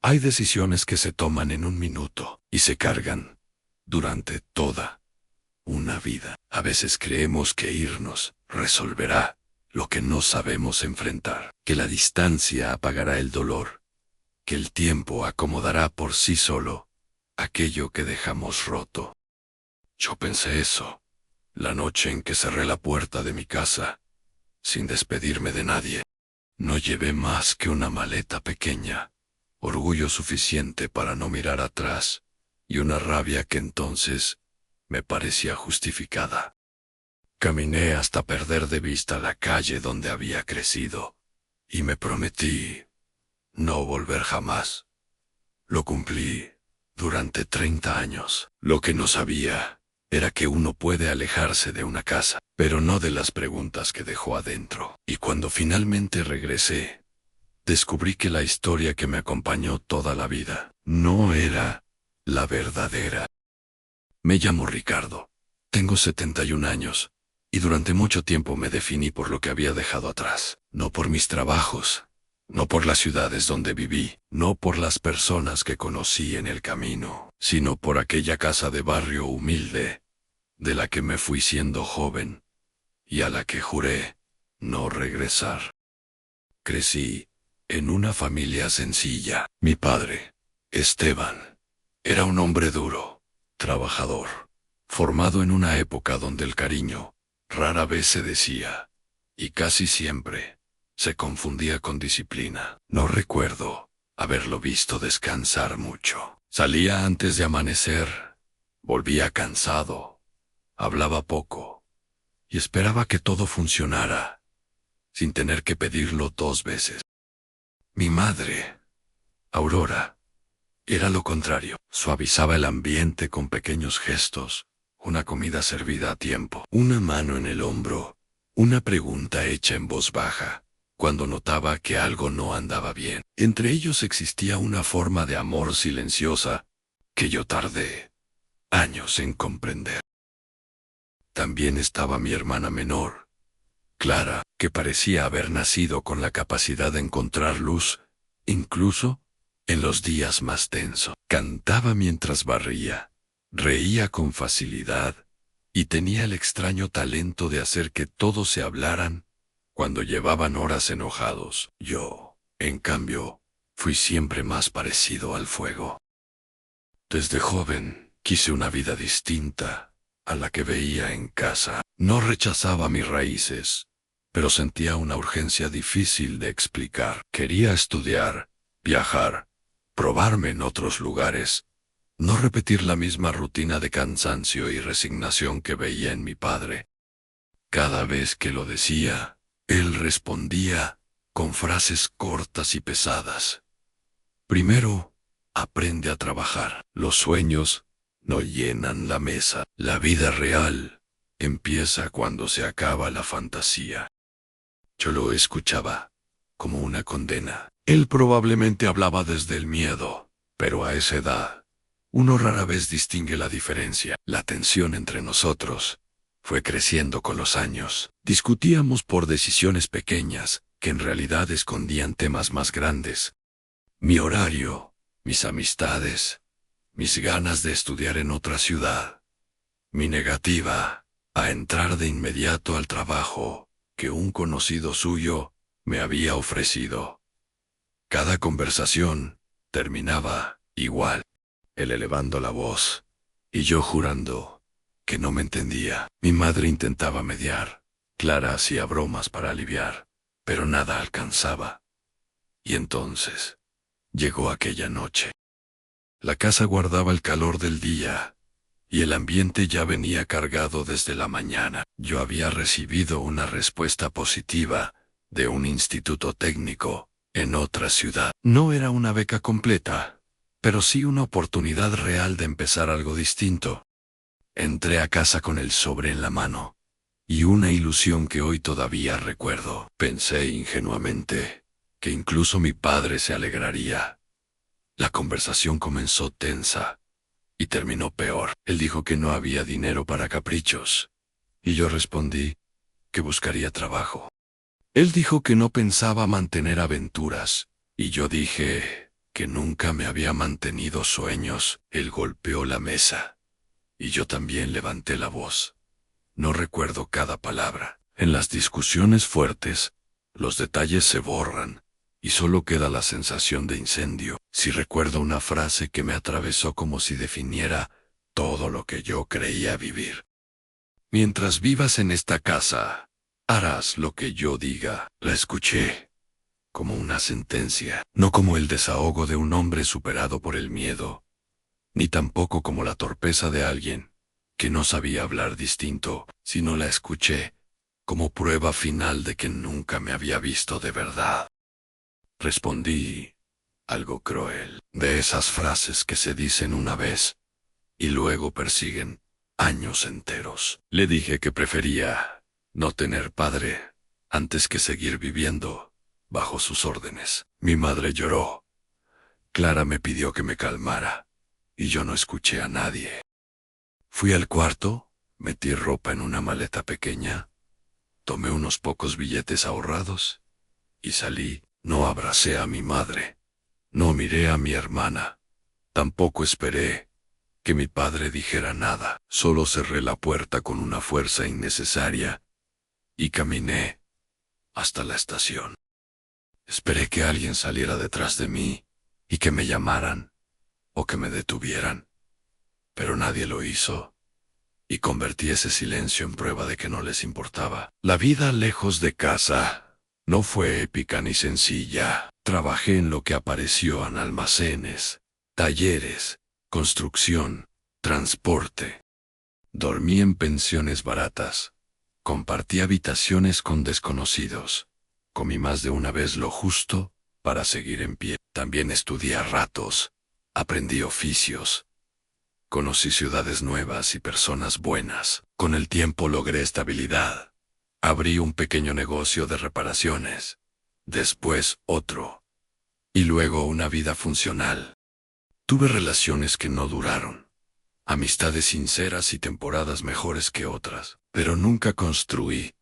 Hay decisiones que se toman en un minuto y se cargan durante toda una vida. A veces creemos que irnos resolverá lo que no sabemos enfrentar, que la distancia apagará el dolor, que el tiempo acomodará por sí solo aquello que dejamos roto. Yo pensé eso la noche en que cerré la puerta de mi casa, sin despedirme de nadie. No llevé más que una maleta pequeña, orgullo suficiente para no mirar atrás, y una rabia que entonces me parecía justificada. Caminé hasta perder de vista la calle donde había crecido, y me prometí no volver jamás. Lo cumplí durante 30 años. Lo que no sabía era que uno puede alejarse de una casa, pero no de las preguntas que dejó adentro. Y cuando finalmente regresé, descubrí que la historia que me acompañó toda la vida no era la verdadera. Me llamo Ricardo. Tengo 71 años, y durante mucho tiempo me definí por lo que había dejado atrás, no por mis trabajos, no por las ciudades donde viví, no por las personas que conocí en el camino, sino por aquella casa de barrio humilde, de la que me fui siendo joven, y a la que juré no regresar. Crecí en una familia sencilla. Mi padre, Esteban, era un hombre duro, trabajador, formado en una época donde el cariño rara vez se decía, y casi siempre se confundía con disciplina. No recuerdo haberlo visto descansar mucho. Salía antes de amanecer, volvía cansado, hablaba poco, y esperaba que todo funcionara, sin tener que pedirlo 2 veces. Mi madre, Aurora, era lo contrario. Suavizaba el ambiente con pequeños gestos, una comida servida a tiempo, una mano en el hombro, una pregunta hecha en voz baja, cuando notaba que algo no andaba bien. Entre ellos existía una forma de amor silenciosa que yo tardé años en comprender. También estaba mi hermana menor, Clara, que parecía haber nacido con la capacidad de encontrar luz, incluso en los días más tensos. Cantaba mientras barría, reía con facilidad, y tenía el extraño talento de hacer que todos se hablaran cuando llevaban horas enojados. Yo, en cambio, fui siempre más parecido al fuego. Desde joven, quise una vida distinta a la que veía en casa. No rechazaba mis raíces, pero sentía una urgencia difícil de explicar. Quería estudiar, viajar, probarme en otros lugares, no repetir la misma rutina de cansancio y resignación que veía en mi padre. Cada vez que lo decía, él respondía con frases cortas y pesadas. Primero, aprende a trabajar. Los sueños no llenan la mesa. La vida real empieza cuando se acaba la fantasía. Yo lo escuchaba como una condena. Él probablemente hablaba desde el miedo, pero a esa edad, uno rara vez distingue la diferencia. La tensión entre nosotros fue creciendo con los años. Discutíamos por decisiones pequeñas que en realidad escondían temas más grandes. Mi horario, mis amistades, mis ganas de estudiar en otra ciudad, mi negativa a entrar de inmediato al trabajo que un conocido suyo me había ofrecido. Cada conversación terminaba igual, él elevando la voz, y yo jurando que no me entendía. Mi madre intentaba mediar, Clara hacía bromas para aliviar, pero nada alcanzaba. Y entonces llegó aquella noche. La casa guardaba el calor del día, y el ambiente ya venía cargado desde la mañana. Yo había recibido una respuesta positiva de un instituto técnico en otra ciudad. No era una beca completa, pero sí una oportunidad real de empezar algo distinto. Entré a casa con el sobre en la mano, y una ilusión que hoy todavía recuerdo. Pensé ingenuamente que incluso mi padre se alegraría. La conversación comenzó tensa y terminó peor. Él dijo que no había dinero para caprichos, y yo respondí que buscaría trabajo. Él dijo que no pensaba mantener aventuras, y yo dije que nunca me había mantenido sueños. Él golpeó la mesa, y yo también levanté la voz. No recuerdo cada palabra. En las discusiones fuertes, los detalles se borran, y solo queda la sensación de incendio. Si recuerdo una frase que me atravesó como si definiera todo lo que yo creía vivir. Mientras vivas en esta casa, harás lo que yo diga. La escuché como una sentencia, no como el desahogo de un hombre superado por el miedo, ni tampoco como la torpeza de alguien que no sabía hablar distinto, sino la escuché como prueba final de que nunca me había visto de verdad. Respondí algo cruel, de esas frases que se dicen una vez y luego persiguen años enteros. Le dije que prefería no tener padre antes que seguir viviendo bajo sus órdenes. Mi madre lloró. Clara me pidió que me calmara, y yo no escuché a nadie. Fui al cuarto, metí ropa en una maleta pequeña, tomé unos pocos billetes ahorrados y salí. No abracé a mi madre, no miré a mi hermana, tampoco esperé que mi padre dijera nada. Solo cerré la puerta con una fuerza innecesaria y caminé hasta la estación. Esperé que alguien saliera detrás de mí y que me llamaran o que me detuvieran, pero nadie lo hizo, y convertí ese silencio en prueba de que no les importaba. La vida lejos de casa no fue épica ni sencilla. Trabajé en lo que apareció en almacenes, talleres, construcción, transporte. Dormí en pensiones baratas. Compartí habitaciones con desconocidos. Comí más de una vez lo justo para seguir en pie. También estudié a ratos. Aprendí oficios. Conocí ciudades nuevas y personas buenas. Con el tiempo logré estabilidad. Abrí un pequeño negocio de reparaciones. Después otro. Y luego una vida funcional. Tuve relaciones que no duraron. Amistades sinceras y temporadas mejores que otras. Pero nunca construí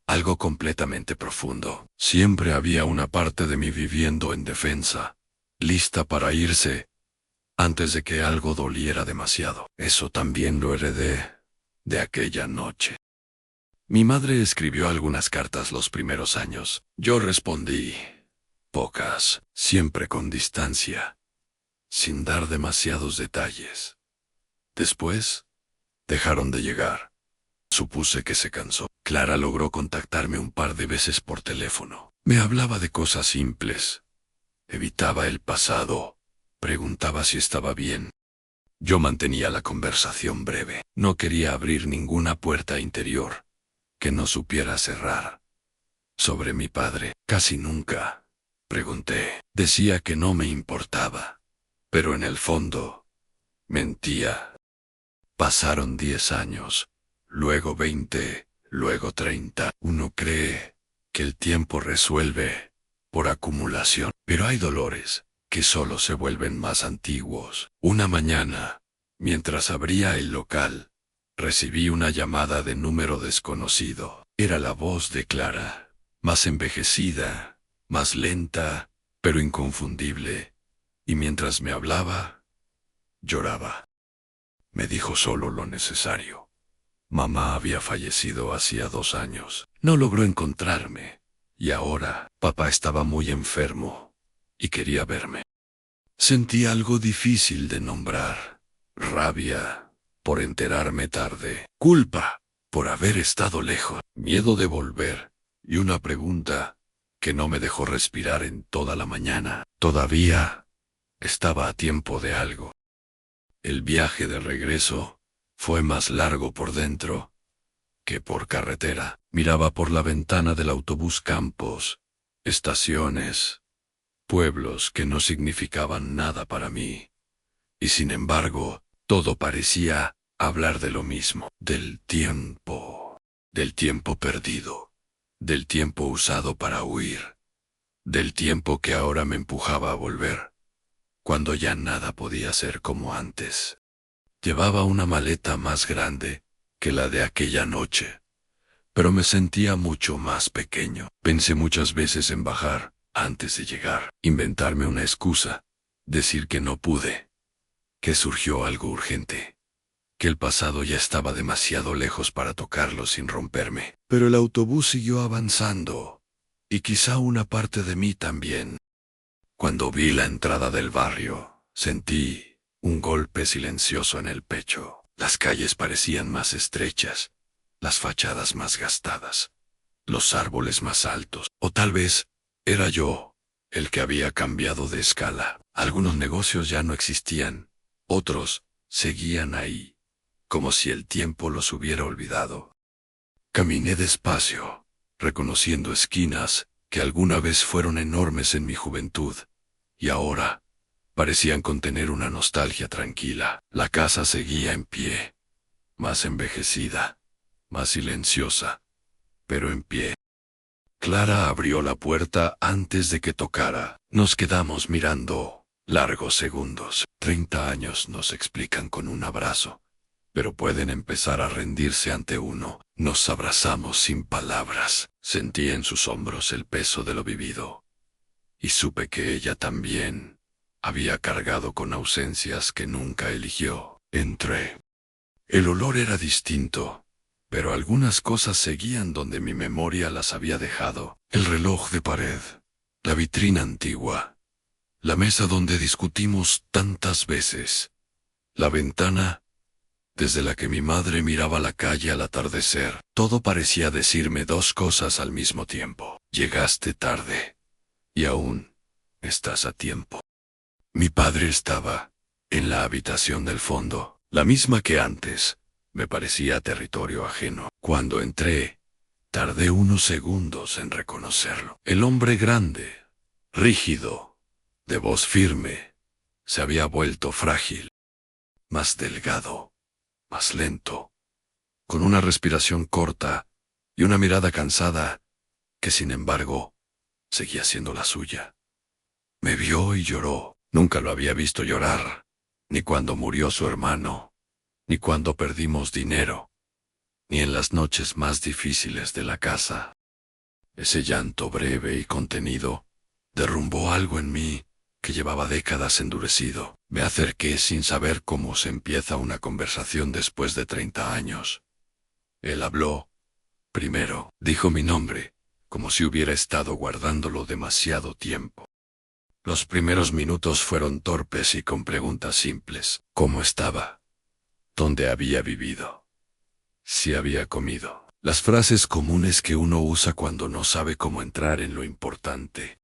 algo completamente profundo. Siempre había una parte de mí viviendo en defensa, lista para irse antes de que algo doliera demasiado. Eso también lo heredé de aquella noche. Mi madre escribió algunas cartas los primeros años. Yo respondí pocas, siempre con distancia, sin dar demasiados detalles. Después, dejaron de llegar. Supuse que se cansó. Clara logró contactarme un par de veces por teléfono. Me hablaba de cosas simples. Evitaba el pasado. Preguntaba si estaba bien. Yo mantenía la conversación breve. No quería abrir ninguna puerta interior que no supiera cerrar. Sobre mi padre, casi nunca pregunté. Decía que no me importaba, pero en el fondo mentía. Pasaron 10 años, luego 20, luego 30. Uno cree que el tiempo resuelve por acumulación, pero hay dolores que solo se vuelven más antiguos. Una mañana, mientras abría el local, recibí una llamada de número desconocido. Era la voz de Clara, más envejecida, más lenta, pero inconfundible, y mientras me hablaba, lloraba. Me dijo solo lo necesario. Mamá había fallecido hacía 2 años. No logró encontrarme, y ahora papá estaba muy enfermo y quería verme. Sentí algo difícil de nombrar. Rabia por enterarme tarde, culpa por haber estado lejos, miedo de volver, y una pregunta que no me dejó respirar en toda la mañana. Todavía estaba a tiempo de algo. El viaje de regreso fue más largo por dentro que por carretera. Miraba por la ventana del autobús campos, estaciones, pueblos que no significaban nada para mí. Y sin embargo, todo parecía hablar de lo mismo, del tiempo perdido, del tiempo usado para huir, del tiempo que ahora me empujaba a volver, cuando ya nada podía ser como antes. Llevaba una maleta más grande que la de aquella noche, pero me sentía mucho más pequeño. Pensé muchas veces en bajar antes de llegar, inventarme una excusa, decir que no pude, que surgió algo urgente, que el pasado ya estaba demasiado lejos para tocarlo sin romperme. Pero el autobús siguió avanzando, y quizá una parte de mí también. Cuando vi la entrada del barrio, sentí un golpe silencioso en el pecho. Las calles parecían más estrechas, las fachadas más gastadas, los árboles más altos. O tal vez era yo el que había cambiado de escala. Algunos negocios ya no existían, otros seguían ahí, como si el tiempo los hubiera olvidado. Caminé despacio, reconociendo esquinas que alguna vez fueron enormes en mi juventud, y ahora parecían contener una nostalgia tranquila. La casa seguía en pie, más envejecida, más silenciosa, pero en pie. Clara abrió la puerta antes de que tocara. Nos quedamos mirando largos segundos. 30 años nos explican con un abrazo, pero pueden empezar a rendirse ante uno. Nos abrazamos sin palabras. Sentí en sus hombros el peso de lo vivido, y supe que ella también había cargado con ausencias que nunca eligió. Entré. El olor era distinto, pero algunas cosas seguían donde mi memoria las había dejado. El reloj de pared, la vitrina antigua, la mesa donde discutimos tantas veces, la ventana desde la que mi madre miraba la calle al atardecer. Todo parecía decirme dos cosas al mismo tiempo. Llegaste tarde, y aún estás a tiempo. Mi padre estaba en la habitación del fondo, la misma que antes. Me parecía territorio ajeno. Cuando entré, tardé unos segundos en reconocerlo. El hombre grande, rígido, de voz firme, se había vuelto frágil, más delgado, más lento, con una respiración corta y una mirada cansada que, sin embargo, seguía siendo la suya. Me vio y lloró. Nunca lo había visto llorar, ni cuando murió su hermano, ni cuando perdimos dinero, ni en las noches más difíciles de la casa. Ese llanto breve y contenido derrumbó algo en mí que llevaba décadas endurecido. Me acerqué sin saber cómo se empieza una conversación después de 30 años. Él habló primero. Dijo mi nombre, como si hubiera estado guardándolo demasiado tiempo. Los primeros minutos fueron torpes y con preguntas simples. ¿Cómo estaba? ¿Dónde había vivido? ¿Si había comido? Las frases comunes que uno usa cuando no sabe cómo entrar en lo importante.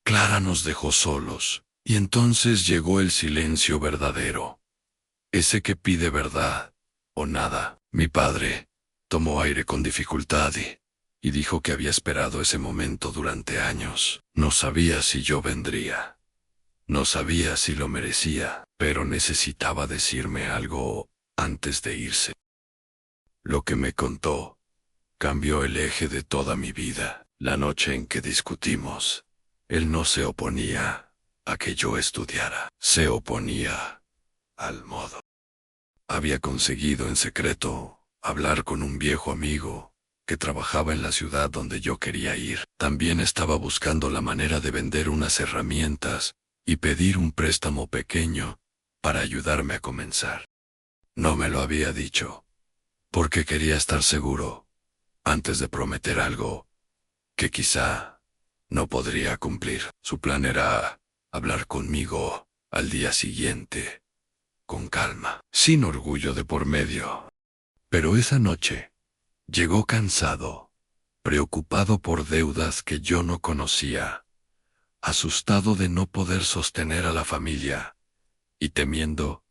Clara nos dejó solos, y entonces llegó el silencio verdadero. Ese que pide verdad, o nada. Mi padre tomó aire con dificultad y dijo que había esperado ese momento durante años. No sabía si yo vendría. No sabía si lo merecía, pero necesitaba decirme algo antes de irse. Lo que me contó cambió el eje de toda mi vida. La noche en que discutimos, él no se oponía a que yo estudiara. Se oponía al modo. Había conseguido en secreto hablar con un viejo amigo que trabajaba en la ciudad donde yo quería ir. También estaba buscando la manera de vender unas herramientas y pedir un préstamo pequeño para ayudarme a comenzar. No me lo había dicho, porque quería estar seguro, antes de prometer algo que quizá no podría cumplir. Su plan era hablar conmigo al día siguiente, con calma, sin orgullo de por medio. Pero esa noche llegó cansado, preocupado por deudas que yo no conocía, asustado de no poder sostener a la familia, y temiendo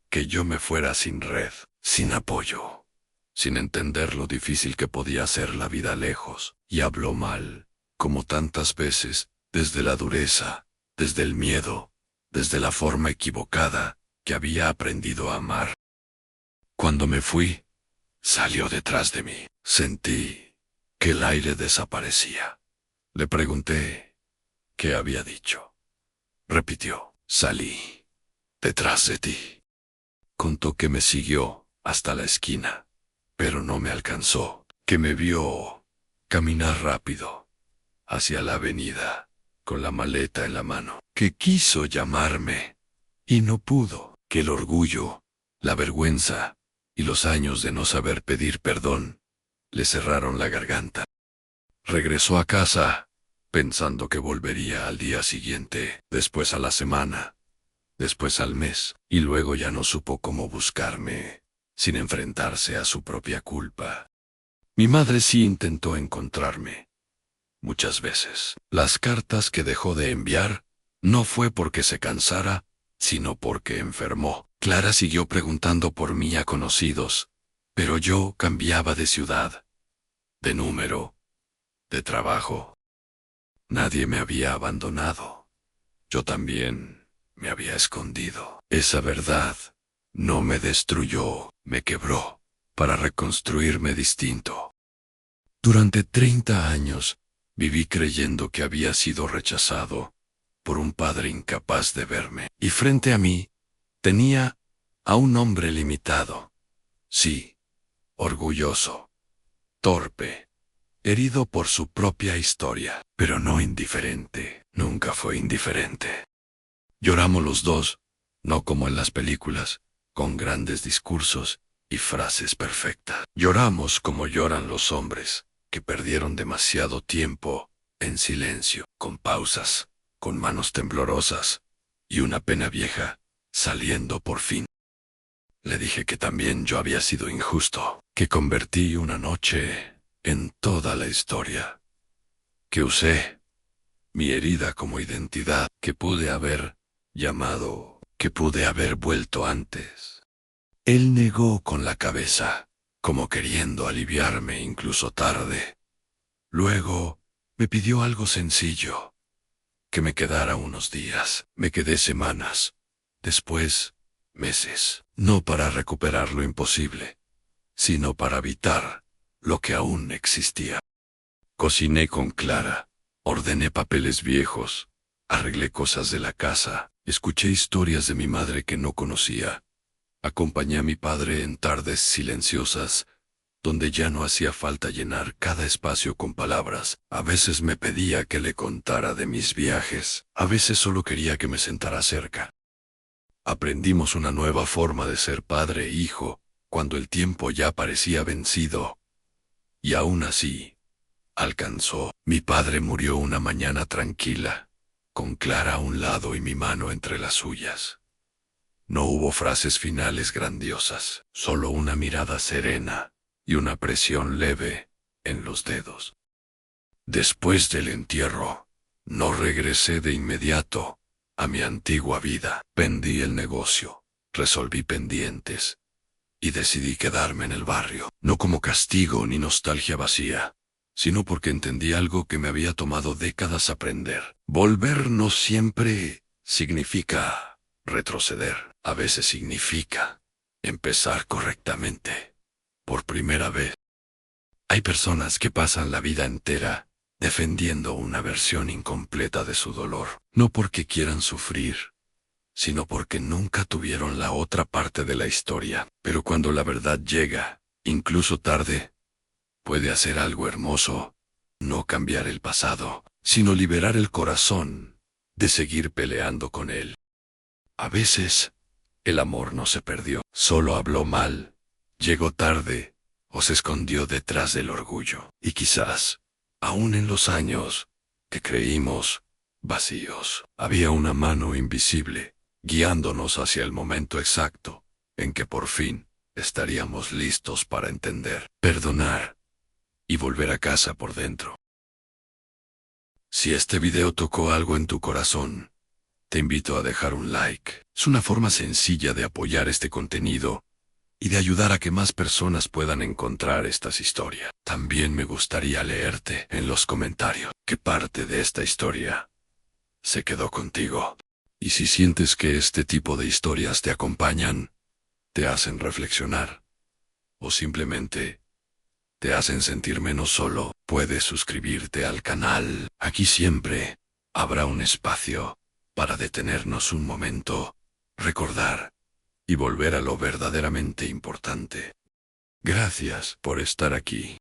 que yo me fuera sin red, sin apoyo, sin entender lo difícil que podía ser la vida lejos. Y habló mal, como tantas veces, desde la dureza, desde el miedo, desde la forma equivocada que había aprendido a amar. Cuando me fui, salió detrás de mí. Sentí que el aire desaparecía. Le pregunté qué había dicho. Repitió: salí detrás de ti. Contó que me siguió hasta la esquina, pero no me alcanzó, que me vio caminar rápido hacia la avenida con la maleta en la mano, que quiso llamarme y no pudo, que el orgullo, la vergüenza y los años de no saber pedir perdón le cerraron la garganta. Regresó a casa pensando que volvería al día siguiente, después a la semana, después al mes, y luego ya no supo cómo buscarme, sin enfrentarse a su propia culpa. Mi madre sí intentó encontrarme, muchas veces. Las cartas que dejó de enviar no fue porque se cansara, sino porque enfermó. Clara siguió preguntando por mí a conocidos, pero yo cambiaba de ciudad, de número, de trabajo. Nadie me había abandonado. Yo también me había escondido. Esa verdad no me destruyó, me quebró, para reconstruirme distinto. Durante 30 años viví creyendo que había sido rechazado por un padre incapaz de verme. Y frente a mí tenía a un hombre limitado. Sí, orgulloso, torpe, herido por su propia historia, pero no indiferente. Nunca fue indiferente. Lloramos los dos, no como en las películas, con grandes discursos y frases perfectas. Lloramos como lloran los hombres, que perdieron demasiado tiempo en silencio, con pausas, con manos temblorosas y una pena vieja, saliendo por fin. Le dije que también yo había sido injusto, que convertí una noche en toda la historia, que usé mi herida como identidad, que pude haber llamado, que pude haber vuelto antes. Él negó con la cabeza, como queriendo aliviarme incluso tarde. Luego me pidió algo sencillo, que me quedara unos días. Me quedé semanas, después meses, no para recuperar lo imposible, sino para evitar lo que aún existía. Cociné con Clara, ordené papeles viejos, arreglé cosas de la casa, escuché historias de mi madre que no conocía. Acompañé a mi padre en tardes silenciosas, donde ya no hacía falta llenar cada espacio con palabras. A veces me pedía que le contara de mis viajes, a veces solo quería que me sentara cerca. Aprendimos una nueva forma de ser padre e hijo, cuando el tiempo ya parecía vencido. Y aún así, alcanzó. Mi padre murió una mañana tranquila, con Clara a un lado y mi mano entre las suyas. No hubo frases finales grandiosas, solo una mirada serena y una presión leve en los dedos. Después del entierro, no regresé de inmediato a mi antigua vida. Vendí el negocio, resolví pendientes y decidí quedarme en el barrio, no como castigo ni nostalgia vacía, sino porque entendí algo que me había tomado décadas aprender. Volver no siempre significa retroceder. A veces significa empezar correctamente, por primera vez. Hay personas que pasan la vida entera defendiendo una versión incompleta de su dolor, no porque quieran sufrir, sino porque nunca tuvieron la otra parte de la historia. Pero cuando la verdad llega, incluso tarde, puede hacer algo hermoso, no cambiar el pasado, sino liberar el corazón de seguir peleando con él. A veces, el amor no se perdió, solo habló mal, llegó tarde o se escondió detrás del orgullo. Y quizás, aún en los años que creímos vacíos, había una mano invisible guiándonos hacia el momento exacto en que por fin estaríamos listos para entender, perdonar y volver a casa por dentro. Si este video tocó algo en tu corazón, te invito a dejar un like. Es una forma sencilla de apoyar este contenido y de ayudar a que más personas puedan encontrar estas historias. También me gustaría leerte en los comentarios qué parte de esta historia se quedó contigo. Y si sientes que este tipo de historias te acompañan, te hacen reflexionar, o simplemente te hacen sentir menos solo, puedes suscribirte al canal. Aquí siempre habrá un espacio para detenernos un momento, recordar y volver a lo verdaderamente importante. Gracias por estar aquí.